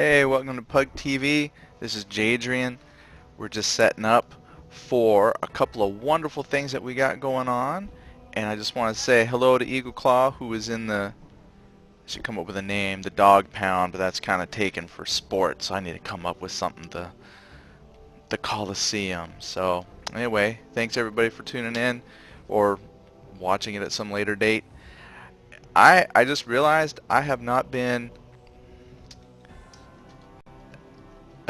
Hey, welcome to PUG TV. This is Jadrian. We're just setting up for a couple of wonderful things that we got going on. And I just want to say hello to Eagle Claw, who is in the, I should come up with a name, the dog pound, but that's kind of taken for sports. So I need to come up with something, the Coliseum. So anyway, thanks everybody for tuning in or watching it at some later date. I just realized I have not been.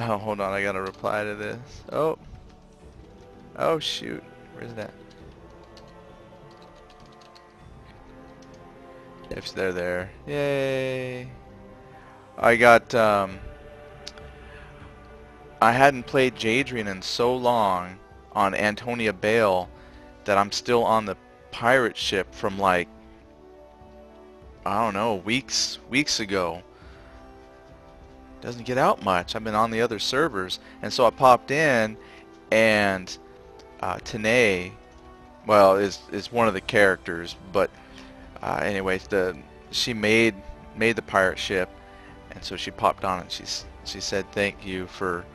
Oh, hold on, I gotta reply to this. Oh shoot, where's that? If they're there, yay! I got I hadn't played Jadrian in so long on Antonia Bayle that I'm still on the pirate ship from like, I don't know, weeks ago. Doesn't get out much. I've been on the other servers, and so I popped in, and Tanae, well, is one of the characters, but anyways, she made the pirate ship, and so she popped on and she said thank you for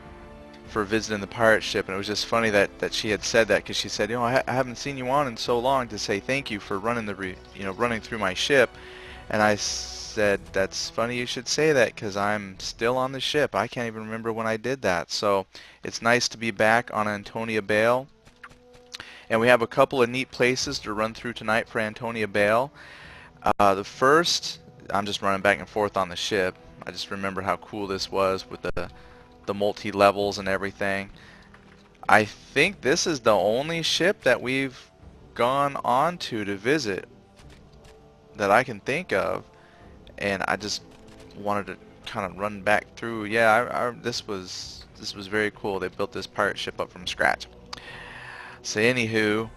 visiting the pirate ship. And it was just funny that she had said that, because she said, you know, I haven't seen you on in so long to say thank you for running running through my ship. And I said, that's funny you should say that, because I'm still on the ship. I can't even remember when I did that. So it's nice to be back on Antonia Bayle. And we have a couple of neat places to run through tonight for Antonia Bayle. The first, I'm just running back and forth on the ship. I just remember how cool this was with the multi-levels and everything. I think this is the only ship that we've gone on to visit that I can think of, and I just wanted to kind of run back through. Yeah, this was very cool. They built this pirate ship up from scratch. So anywho,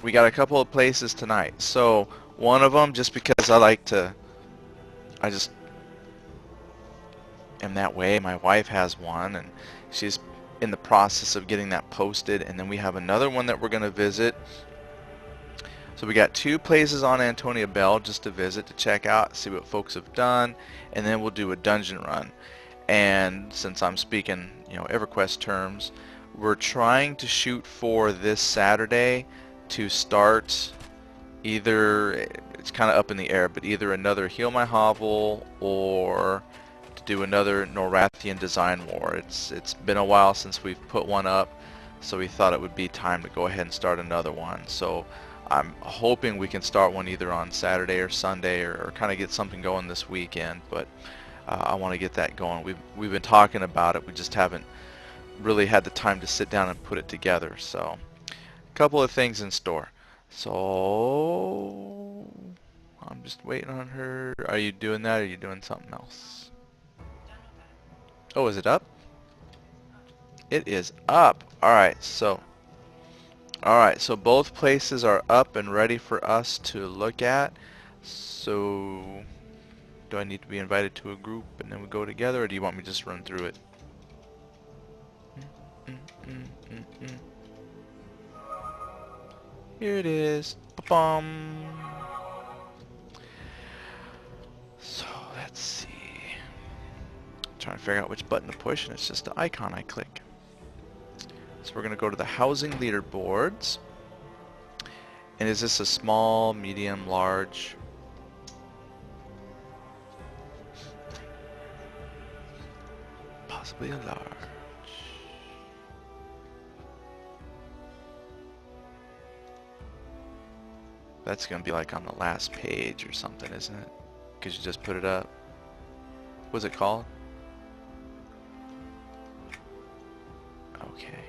we got a couple of places tonight. So one of them, just because I just am that way. My wife has one, and she's in the process of getting that posted. And then we have another one that we're going to visit. So we got two places on Antonia Bayle just to visit, to check out, see what folks have done, and then we'll do a dungeon run. And since I'm speaking, EverQuest terms, we're trying to shoot for this Saturday to start either, it's kind of up in the air, but either another Heal My Hovel or to do another Norrathian Design War. It's been a while since we've put one up, so we thought it would be time to go ahead and start another one. So I'm hoping we can start one either on Saturday or Sunday, or kind of get something going this weekend. But I want to get that going. We've been talking about it. We just haven't really had the time to sit down and put it together. So a couple of things in store. So I'm just waiting on her. Are you doing that, or are you doing something else? Oh, is it up? It is up. Alright, so both places are up and ready for us to look at. So do I need to be invited to a group and then we go together, or do you want me to just run through it? Here it is. Ba-bum. So let's see. I'm trying to figure out which button to push, and it's just the icon I click. So we're going to go to the housing leaderboards. And is this a small, medium, large? Possibly a large. That's going to be like on the last page or something, isn't it? Because you just put it up. What's it called? Okay.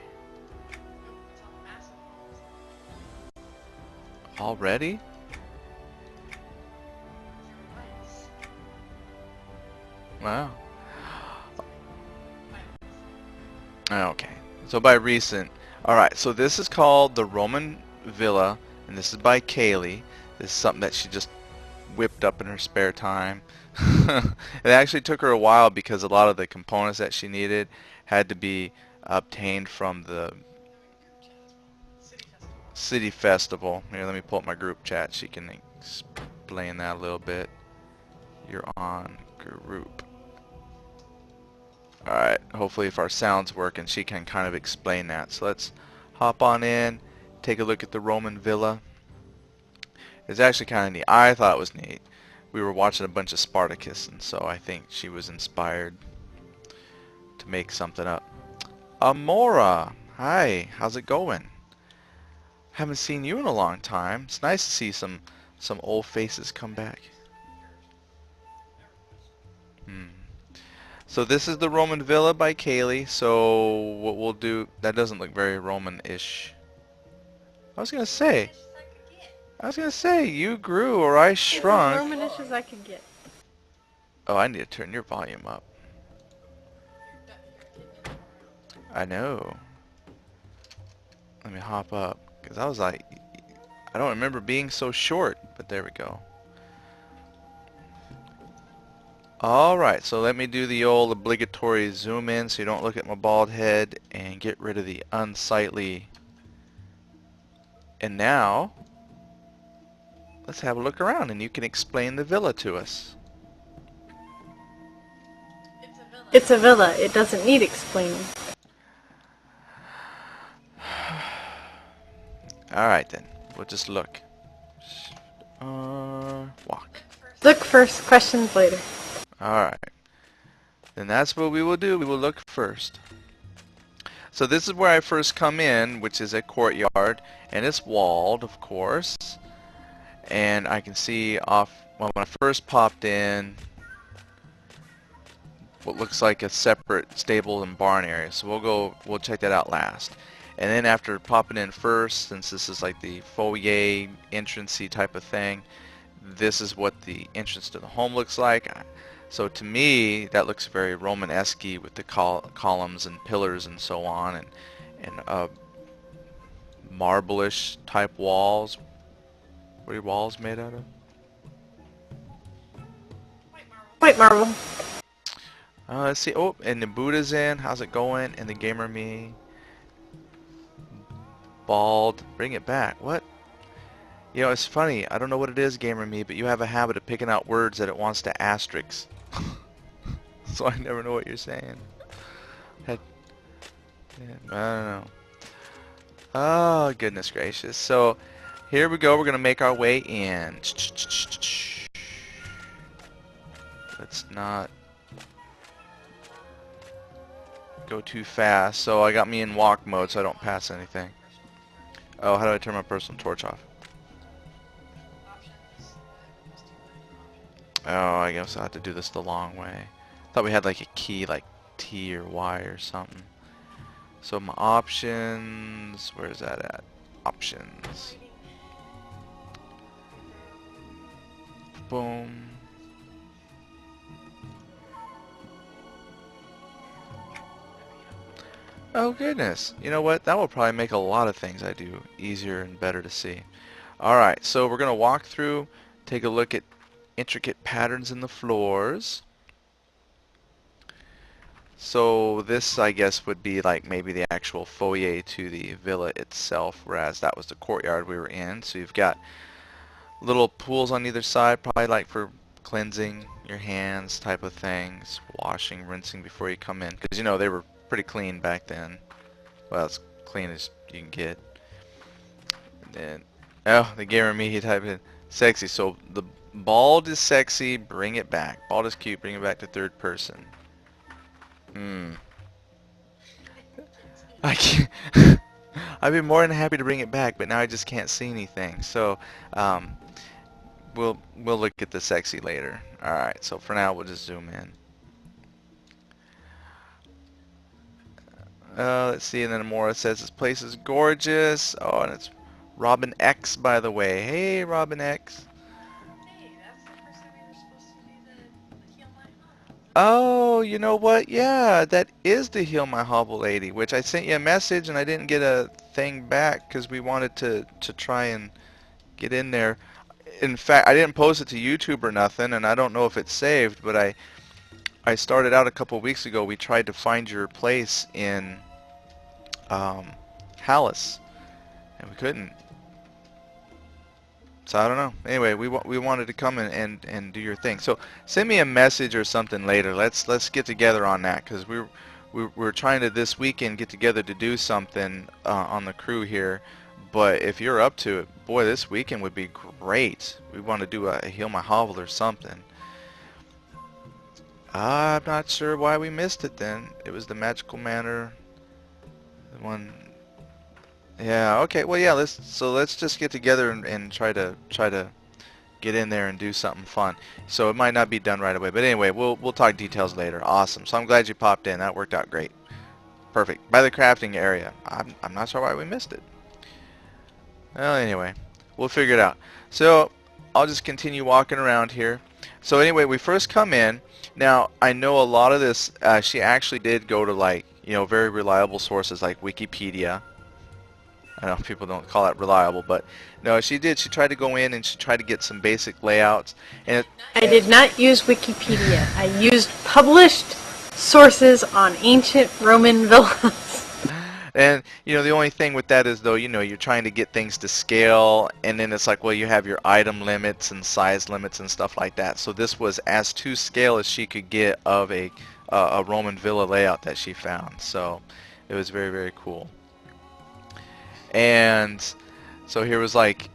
Already? Wow. Okay. So by recent. Alright, so this is called the Roman Villa, and this is by Kaeylee. This is something that she just whipped up in her spare time. It actually took her a while, because a lot of the components that she needed had to be obtained from the City Festival. Here, let me pull up my group chat. She can explain that a little bit. You're on group. Alright, hopefully if our sound's working, she can kind of explain that. So let's hop on in, take a look at the Roman villa. It's actually kind of neat. I thought it was neat. We were watching a bunch of Spartacus, and so I think she was inspired to make something up. Amora! Hi, how's it going? Haven't seen you in a long time. It's nice to see some old faces come back. So this is the Roman Villa by Kaeylee. So what we'll do, that doesn't look very Roman-ish. I was gonna say, you grew or I shrunk. As Romanish as I could get. Oh, I need to turn your volume up. I know. Let me hop up, because I was like, I don't remember being so short, but there we go. Alright, so let me do the old obligatory zoom in so you don't look at my bald head and get rid of the unsightly. And now, let's have a look around and you can explain the villa to us. It's a villa. It doesn't need explaining. Alright then, we'll just look. Walk. Look first, questions later. Alright. Then that's what we will do. We will look first. So this is where I first come in, which is a courtyard, and it's walled, of course. And I can see off, well, when I first popped in, what looks like a separate stable and barn area. So we'll check that out last. And then after popping in first, since this is like the foyer entrance-y type of thing, this is what the entrance to the home looks like. So to me, that looks very Romanesque with the columns and pillars and so on, and marble-ish type walls. What are your walls made out of? White marble. Let's see. Oh, and the Buddha's in. How's it going? And the gamer me. Bald. Bring it back. What? You know, it's funny. I don't know what it is, gamer me, but you have a habit of picking out words that it wants to asterisk. So I never know what you're saying. I don't know. Oh, goodness gracious. So here we go. We're going to make our way in. Let's not go too fast. So I got me in walk mode so I don't pass anything. Oh, how do I turn my personal torch off? Oh, I guess I'll have to do this the long way. Thought we had like a key like T or Y or something. So my options, where's that at? Options. Boom. Oh goodness. You know what? That will probably make a lot of things I do easier and better to see. Alright, so we're going to walk through, take a look at intricate patterns in the floors. So this, I guess, would be like maybe the actual foyer to the villa itself, whereas that was the courtyard we were in. So you've got little pools on either side, probably like for cleansing your hands type of things, washing, rinsing before you come in. Because, you know, they were pretty clean back then. Well, as clean as you can get. And then, oh, the gamer me, he typed in sexy. So the bald is sexy, bring it back. Bald is cute, bring it back to third person. I can't. I'd be more than happy to bring it back, but now I just can't see anything. So, we'll look at the sexy later. All right. So for now, we'll just zoom in. Let's see. And then Amora says this place is gorgeous. Oh, and it's Robin X, by the way. Hey, Robin X. Oh, you know what? Yeah, that is the Heal My Hobble lady, which I sent you a message and I didn't get a thing back because we wanted to try and get in there. In fact, I didn't post it to YouTube or nothing, and I don't know if it's saved, but I started out a couple weeks ago. We tried to find your place in Hallis, and we couldn't. So I don't know. Anyway, we wanted to come and do your thing. So send me a message or something later. Let's get together on that, because we're trying to this weekend get together to do something on the crew here. But if you're up to it, boy, this weekend would be great. We want to do a Heal My Hovel or something. I'm not sure why we missed it then. It was the Magical Manor. The one. Yeah, okay. Well, yeah, let's just get together and try to get in there and do something fun. So it might not be done right away, but anyway, we'll talk details later. Awesome. So I'm glad you popped in. That worked out great. Perfect. By the crafting area. I'm not sure why we missed it. Well, anyway, we'll figure it out. So I'll just continue walking around here. So anyway, we first come in. Now, I know a lot of this, she actually did go to, like, you know, very reliable sources like Wikipedia. I know people don't call that reliable, but no, she did. She tried to go in and she tried to get some basic layouts. And I did not use Wikipedia. I used published sources on ancient Roman villas. And, you know, the only thing with that is, though, you know, you're trying to get things to scale, and then it's like, well, you have your item limits and size limits and stuff like that. So this was as to scale as she could get of a Roman villa layout that she found. So it was very, very cool. And so here was like,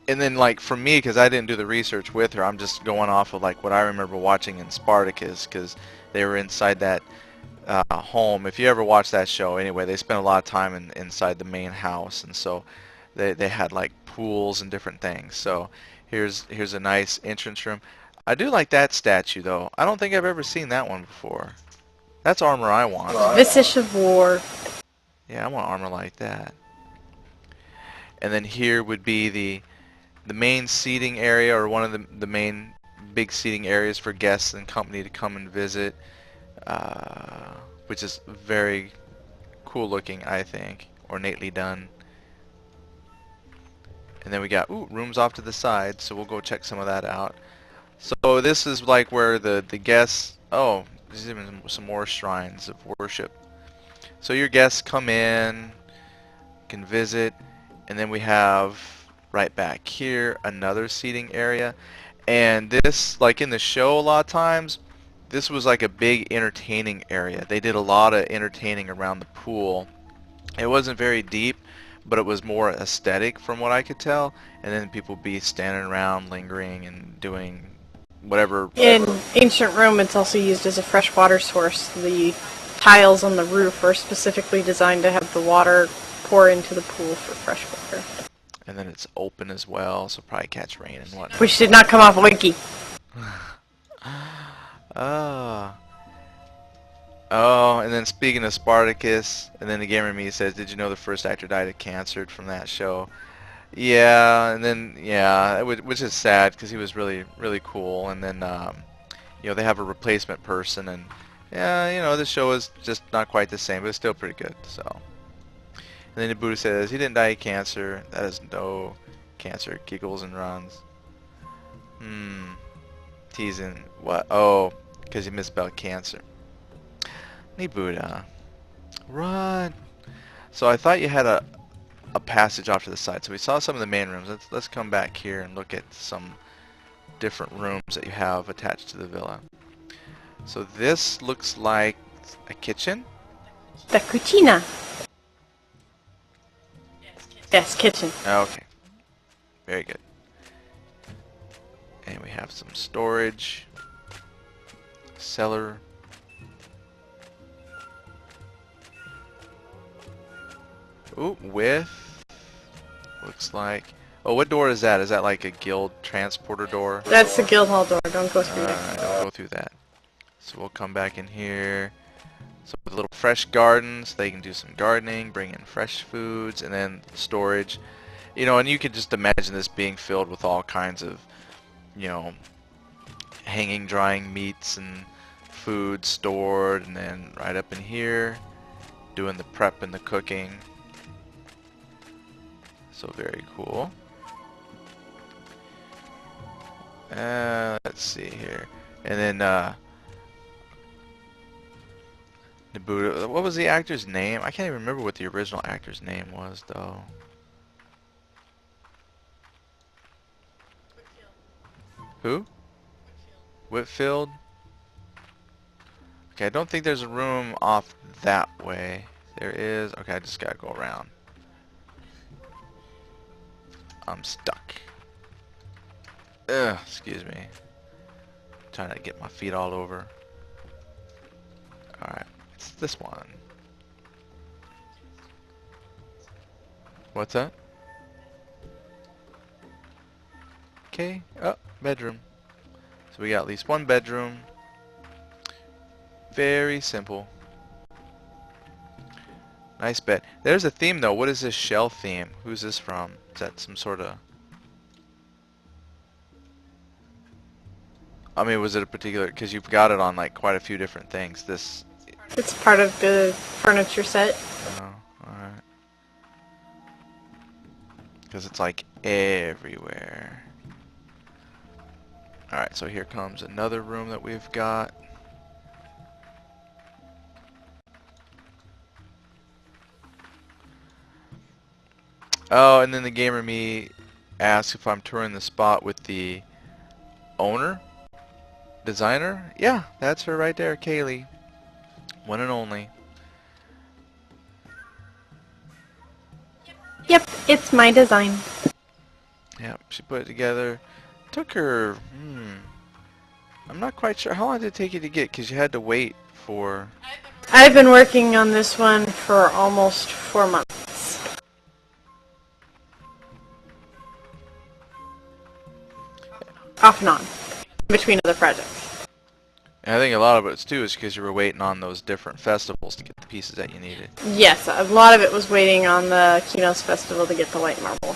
and then like for me, because I didn't do the research with her, I'm just going off of like what I remember watching in Spartacus, because they were inside that home. If you ever watch that show, anyway, they spent a lot of time inside the main house, and so they had like pools and different things. So here's a nice entrance room. I do like that statue though. I don't think I've ever seen that one before. That's armor I want. Visage of War. Yeah, I want armor like that. And then here would be the main seating area, or one of the main big seating areas for guests and company to come and visit, which is very cool looking, I think, ornately done. And then we got rooms off to the side, so we'll go check some of that out. So this is like where the guests, oh, there's even some more shrines of worship. So your guests come in, can visit, and then we have right back here another seating area. And this, like in the show a lot of times, this was like a big entertaining area. They did a lot of entertaining around the pool. It wasn't very deep, but it was more aesthetic from what I could tell. And then people would be standing around lingering and doing whatever. In ancient Rome, it's also used as a freshwater source. The tiles on the roof are specifically designed to have the water pour into the pool for fresh water. And then it's open as well, so probably catch rain and whatnot. Which did not come off Wiki. Oh, and then speaking of Spartacus, and then the gamer me says, did you know the first actor died of cancer from that show? Yeah, and then, yeah, which is sad because he was really, really cool. And then, you know, they have a replacement person, and yeah, you know, the show is just not quite the same, but it's still pretty good, so. And then the Buddha says, he didn't die of cancer. That is no cancer. Giggles and runs. Teasing. What? Oh, because he misspelled cancer. Buddha. Run. So I thought you had a passage off to the side. So we saw some of the main rooms. Let's come back here and look at some different rooms that you have attached to the villa. So this looks like a kitchen. The cucina. Yes, kitchen. Okay. Very good. And we have some storage. Cellar. Ooh, with... Looks like... Oh, what door is that? Is that like a guild transporter door? That's the guild hall door. Don't go through that. Don't go through that. So we'll come back in here. So with little fresh gardens, they can do some gardening, bring in fresh foods, and then storage. You know, and you could just imagine this being filled with all kinds of, you know, hanging, drying meats and food stored, and then right up in here, doing the prep and the cooking. So very cool. Let's see here. And then, Buddha. What was the actor's name? I can't even remember what the original actor's name was, though. Who? Whitfield? Okay, I don't think there's a room off that way. There is. Okay, I just gotta go around. I'm stuck. Ugh, excuse me. Trying to get my feet all over. Alright, it's this one. What's that? Okay, oh, bedroom. So we got at least one bedroom. Very simple. Nice bed. There's a theme though. What is this shell theme? Who's this from? Is that some sort of... I mean, was it a particular... Because you've got it on like quite a few different things. This... It's part of the furniture set. Oh, alright. Because it's like everywhere. Alright, so here comes another room that we've got. Oh, and then the gamer me asks if I'm touring the spot with the owner? Designer? Yeah, that's her right there, Kaeylee. One and only. Yep, it's my design. Yep, she put it together. Took her, I'm not quite sure. How long did it take you to get? Because you had to wait for... I've been working on this one for almost 4 months. Off and on. Between other projects. And I think a lot of it too is because you were waiting on those different festivals to get the pieces that you needed. Yes, a lot of it was waiting on the Kinos Festival to get the white marble.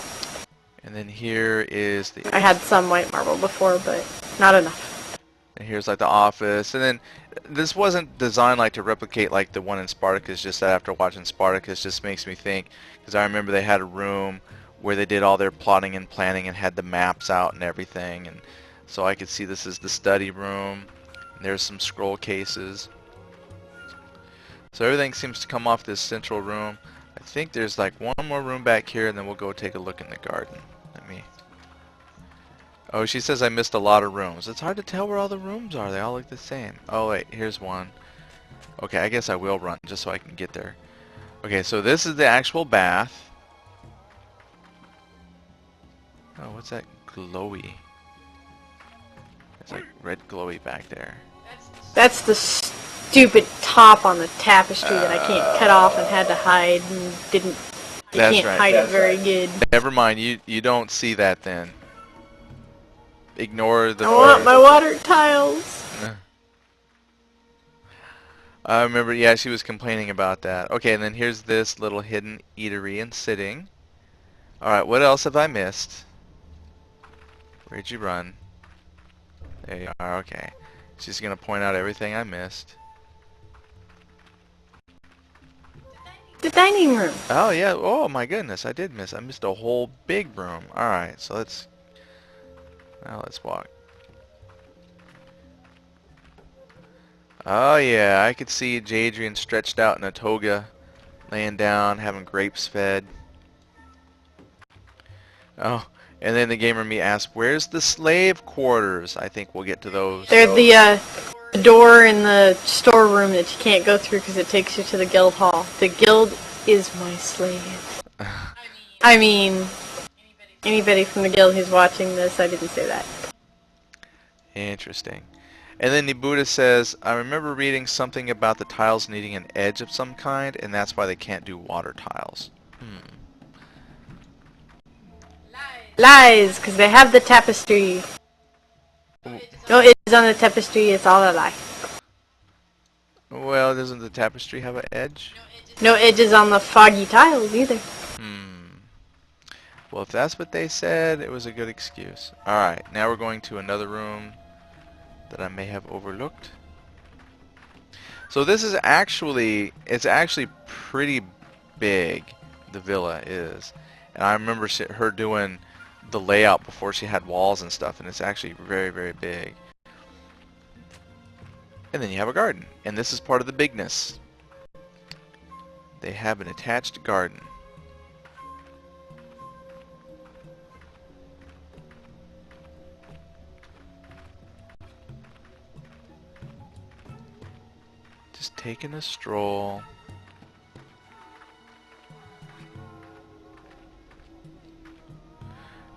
And then here is the... I had some white marble before, but not enough. And here's like the office. And then this wasn't designed like to replicate like the one in Spartacus, just that after watching Spartacus just makes me think, because I remember they had a room where they did all their plotting and planning and had the maps out and everything, and so I could see this is the study room. And there's some scroll cases. So everything seems to come off this central room. I think there's like one more room back here, and then we'll go take a look in the garden. Let me... Oh, she says I missed a lot of rooms. It's hard to tell where all the rooms are. They all look the same. Oh wait, here's one. Okay, I guess I will run just so I can get there. Okay, so this is the actual bath. Oh, what's that glowy? It's like red glowy back there. That's the stupid top on the tapestry that I can't cut off and had to hide and didn't. You That's can't right. hide it very good. Never mind, you don't see that then. Ignore the... I want my water tiles. I remember, yeah, she was complaining about that. Okay, and then here's this little hidden eatery and sitting. Alright, what else have I missed? Where'd you run? There you are, okay. She's gonna point out everything I missed. The dining room. Oh, yeah, oh my goodness, I missed a whole big room. Alright, so now let's walk. Oh yeah, I could see Jadrian stretched out in a toga, laying down, having grapes fed. Oh, and then the gamer me asked, where's the slave quarters? I think we'll get to those. They're the door in the storeroom that you can't go through because it takes you to the guild hall. The guild is my slave. I mean, anybody from the guild who's watching this, I didn't say that. Interesting. And then Nibuda says, I remember reading something about the tiles needing an edge of some kind, and that's why they can't do water tiles. Lies, because they have the tapestry. No edges on the tapestry, it's all a lie. Well, doesn't the tapestry have an edge? No edges on the foggy tiles either. Well, if that's what they said, it was a good excuse. Alright, now we're going to another room that I may have overlooked. So this is actually, it's actually pretty big, the villa is. And I remember her doing the layout before she had walls and stuff, and it's actually very, very big. And then you have a garden, and this is part of the bigness. They have an attached garden. taking a stroll.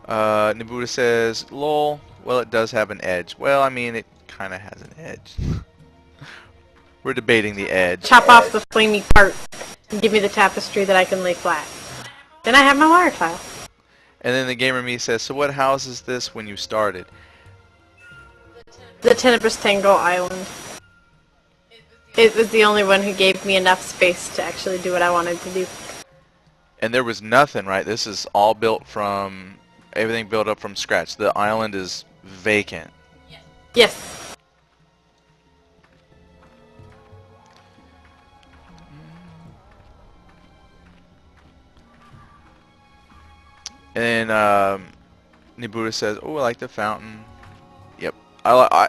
Nibuda says, lol, well, it does have an edge. Well, I mean, it kind of has an edge. We're debating the edge. Chop off the flamey part and give me the tapestry that I can lay flat. Then I have my water tile. And then the gamer me says, so what house is this when you started? The Tenebris Tangle Island. It was the only one who gave me enough space to actually do what I wanted to do. And there was nothing, right? This is all built from, everything built up from scratch. The island is vacant. Yes. And Nibuda says, oh, I like the fountain. Yep.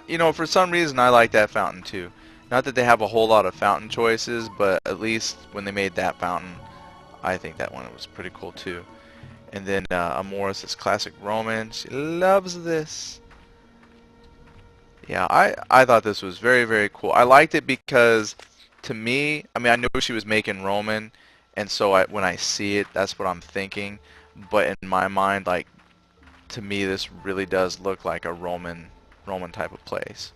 You know, for some reason I like that fountain too. Not that they have a whole lot of fountain choices, but at least when they made that fountain, I think that one was pretty cool too. And then Amora says classic Roman. She loves this. Yeah, I thought this was very, very cool. I liked it because, to me, I mean, I knew she was making Roman, and so when I see it, that's what I'm thinking. But in my mind, like, to me, this really does look like a Roman type of place.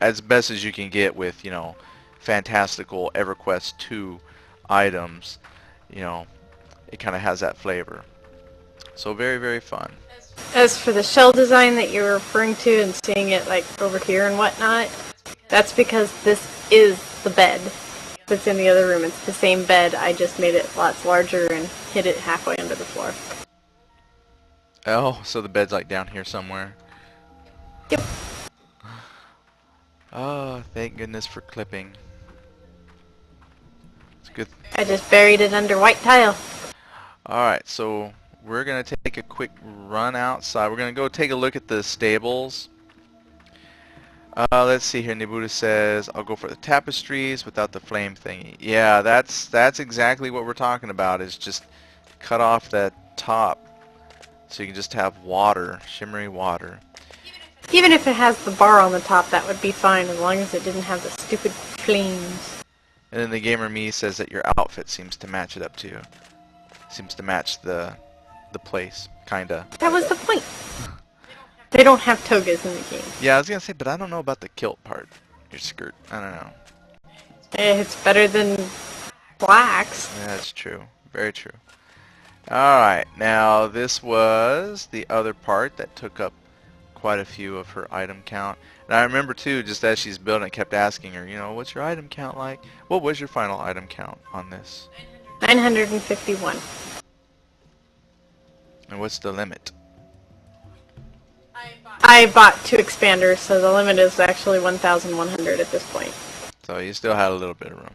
As best as you can get with, you know, fantastical EverQuest 2 items, you know, it kind of has that flavor. So very, very fun. As for the shell design that you're referring to and seeing it like over here and whatnot, that's because this is the bed that's in the other room. It's the same bed, I just made it lots larger and hid it halfway under the floor. Oh, so the bed's like down here somewhere. Yep. Oh, thank goodness for clipping. It's good. I just buried it under white tile. Alright, so we're going to take a quick run outside. We're going to go take a look at the stables. Let's see here. Nibuda says, I'll go for the tapestries without the flame thingy. Yeah, that's exactly what we're talking about, is just cut off that top so you can just have water, shimmery water. Even if it has the bar on the top, that would be fine, as long as it didn't have the stupid flames. And then the gamer me says that your outfit seems to match it up too. Seems to match the place, kinda. That was the point. They don't have togas in the game. Yeah, I was gonna say, but I don't know about the kilt part. Your skirt. I don't know. It's better than blacks. Yeah, that's true. Very true. Alright, now this was the other part that took up quite a few of her item count. And I remember too, just as she's building, I kept asking her, you know, what's your item count like? What was your final item count on this? 951. And what's the limit? I bought 2 expanders, so the limit is actually 1,100 at this point. So you still had a little bit of room.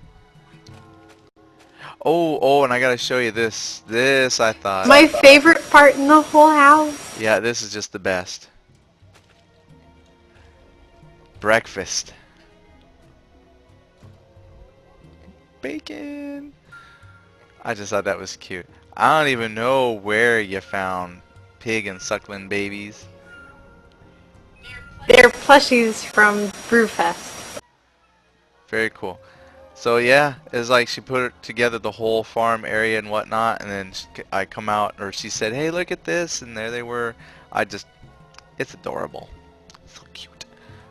Oh, and I gotta show you this. This, I thought. My favorite part in the whole house. Yeah, this is just the best. Breakfast. Bacon. I just thought that was cute. I don't even know where you found pig and suckling babies. They're plushies from Brewfest. Very cool. So yeah, it's like she put together the whole farm area and whatnot, and then I come out, or she said, hey, look at this, and there they were. It's adorable. So cute.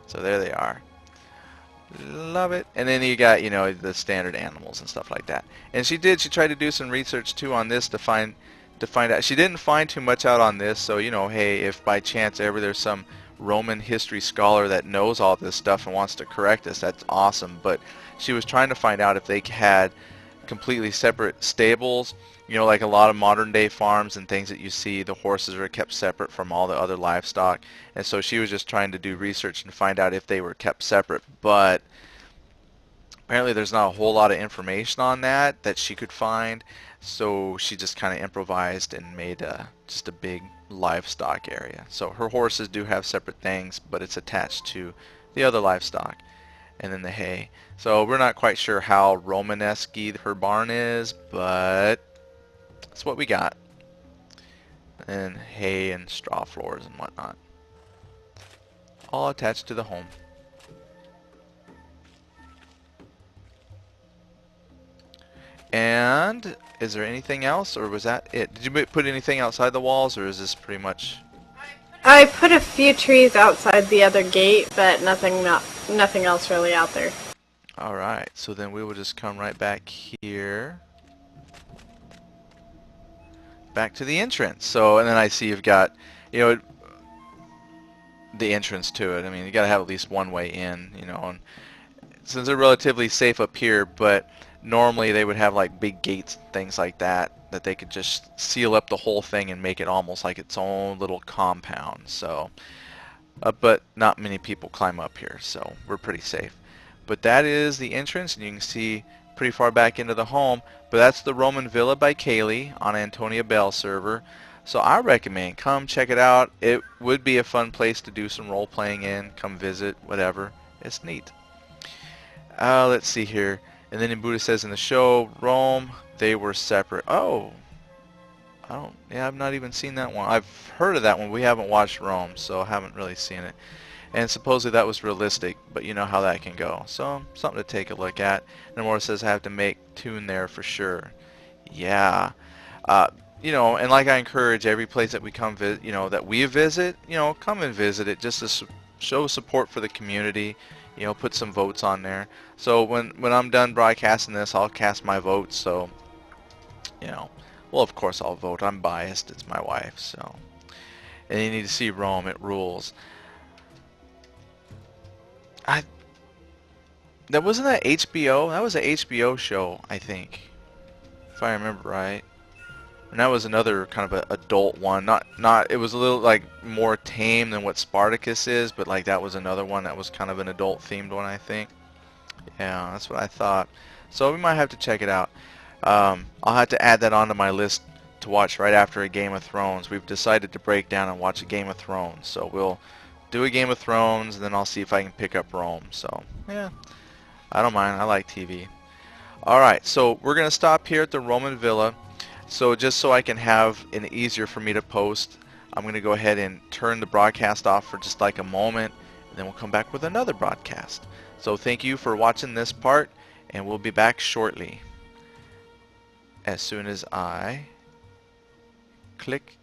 So there they are. Love it. And then you got, you know, the standard animals and stuff like that. And she tried to do some research too on this to find out. She didn't find too much out on this, so, you know, hey, if by chance ever there's some Roman history scholar that knows all this stuff and wants to correct us, that's awesome. But she was trying to find out if they had completely separate stables. You know, like a lot of modern day farms and things that you see, the horses are kept separate from all the other livestock. And so she was just trying to do research and find out if they were kept separate. But apparently there's not a whole lot of information on that she could find. So she just kind of improvised and made just a big livestock area. So her horses do have separate things, but it's attached to the other livestock. And then the hay. So we're not quite sure how Romanesque her barn is, but that's what we got. And hay and straw floors and whatnot. All attached to the home. And is there anything else, or was that it? Did you put anything outside the walls, or is this pretty much... I put a few trees outside the other gate, but nothing else really out there. Alright, so then we will just come right back here. Back to the entrance. So, and then I see you've got, you know, the entrance to it. I mean, you got to have at least one way in, you know, and since they're relatively safe up here, but normally they would have like big gates and things like that they could just seal up the whole thing and make it almost like its own little compound. So, but not many people climb up here, so we're pretty safe. But that is the entrance, and you can see pretty far back into the home. But that's the Roman Villa by Kaeylee on Antonia Bayle server. So I recommend come check it out. It would be a fun place to do some role playing in. Come visit, whatever. It's neat. Let's see here. And then in Buddha says in the show, Rome, they were separate. Oh, yeah, I've not even seen that one. I've heard of that one. We haven't watched Rome, so I haven't really seen it. And supposedly that was realistic, but you know how that can go. So something to take a look at. And more says I have to make tune there for sure. Yeah. You know, and like I encourage every place that we come visit, you know, that we visit, you know, come and visit it just to show support for the community. You know, put some votes on there. So when I'm done broadcasting this, I'll cast my votes. So, you know, well, of course I'll vote. I'm biased. It's my wife. So, and you need to see Rome. It rules. That wasn't that HBO. That was an HBO show, I think, if I remember right. And that was another kind of an adult one. Not. It was a little like more tame than what Spartacus is, but like that was another one that was kind of an adult themed one, I think. Yeah, that's what I thought. So we might have to check it out. I'll have to add that onto my list to watch right after a Game of Thrones. We've decided to break down and watch a Game of Thrones. So we'll do a Game of Thrones, and then I'll see if I can pick up Rome. So yeah, I don't mind. I like TV. Alright, so we're going to stop here at the Roman Villa. So just so I can have it easier for me to post, I'm going to go ahead and turn the broadcast off for just like a moment, and then we'll come back with another broadcast. So thank you for watching this part, and we'll be back shortly as soon as I click